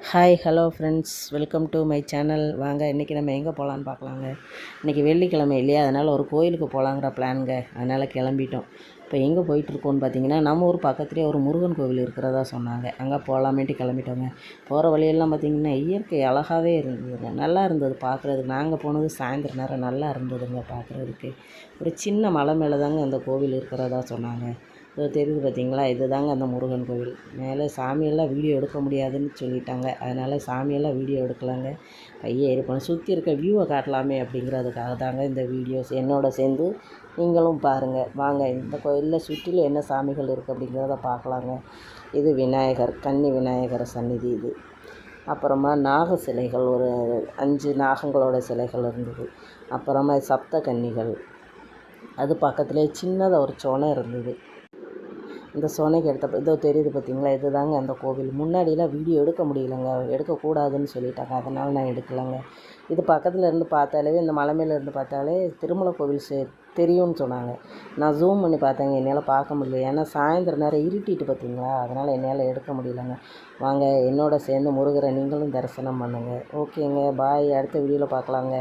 Hi hello friends, welcome to my channel. வாங்க இன்றைக்கி நம்ம எங்கே போகலான்னு பார்க்கலாங்க. இன்றைக்கி வெள்ளிக்கிழமை இல்லையா, அதனால் ஒரு கோயிலுக்கு போகலாங்கிற பிளானுங்க. அதனால் கிளம்பிட்டோம். இப்போ எங்கே போயிட்டுருக்கோன்னு பார்த்தீங்கன்னா, நம்ம ஊர் பக்கத்துலேயே ஒரு முருகன் கோவில் இருக்கிறதா சொன்னாங்க. அங்கே போகலாமேட்டு கிளம்பிட்டோங்க. போகிற வழியெல்லாம் பார்த்திங்கன்னா இயற்கை அழகாகவே இருந்ததுங்க. நல்லா இருந்தது பார்க்குறதுக்கு. நாங்கள் போனது சாயந்தரம் நேரம், நல்லா இருந்ததுங்க பார்க்குறதுக்கு. ஒரு சின்ன மலை மேலே தாங்க அந்த கோவில் இருக்கிறதா சொன்னாங்க. இது தெரியுது பார்த்தீங்களா, இது தாங்க அந்த முருகன் கோவில். மேலே சாமியெல்லாம் வீடியோ எடுக்க முடியாதுன்னு சொல்லிட்டாங்க. அதனால் சாமியெல்லாம் வீடியோ எடுக்கலாங்க. கையை ஏறிப்போம், சுற்றி இருக்க வியூவை காட்டலாமே அப்படிங்கிறதுக்காக தாங்க இந்த வீடியோஸ். என்னோட சேர்ந்து நீங்களும் பாருங்கள். வாங்க இந்த கோயிலில் சுற்றிலும் என்ன சாமிகள் இருக்குது அப்படிங்கிறத பார்க்கலாங்க. இது விநாயகர், கன்னி விநாயகர் சந்நிதி இது. அப்புறமா நாக சிலைகள், ஒரு 5 நாகங்களோட சிலைகள் இருந்தது. அப்புறமா சப்த கன்னிகள், அது பக்கத்துலேயே சின்னதாக ஒரு சொனை இருந்தது. இந்த சோனைக்கு எடுத்தப்போ இதோ தெரியுது பார்த்தீங்களா, இது தாங்க அந்த கோவில். முன்னாடியெல்லாம் வீடியோ எடுக்க முடியலைங்க, எடுக்கக்கூடாதுன்னு சொல்லிட்டாங்க. அதனால் நான் எடுக்கலைங்க. இது பக்கத்தில் இருந்து பார்த்தாலே, இந்த மலை மேலே இருந்து பார்த்தாலே திருமலை கோவில் தெரியும்னு சொன்னாங்க. நான் ஜூம் பண்ணி பார்த்தேங்க, என்னால் பார்க்க முடியல. ஏன்னா சாயந்தரம் நேரம் இருட்டிட்டு பார்த்தீங்களா, அதனால் என்னால் எடுக்க முடியலைங்க. வாங்க என்னோட சேர்ந்து முருகரை நீங்களும் தரிசனம் பண்ணுங்கள். ஓகேங்க, பாய். அடுத்த வீடியோவில் பார்க்கலாங்க.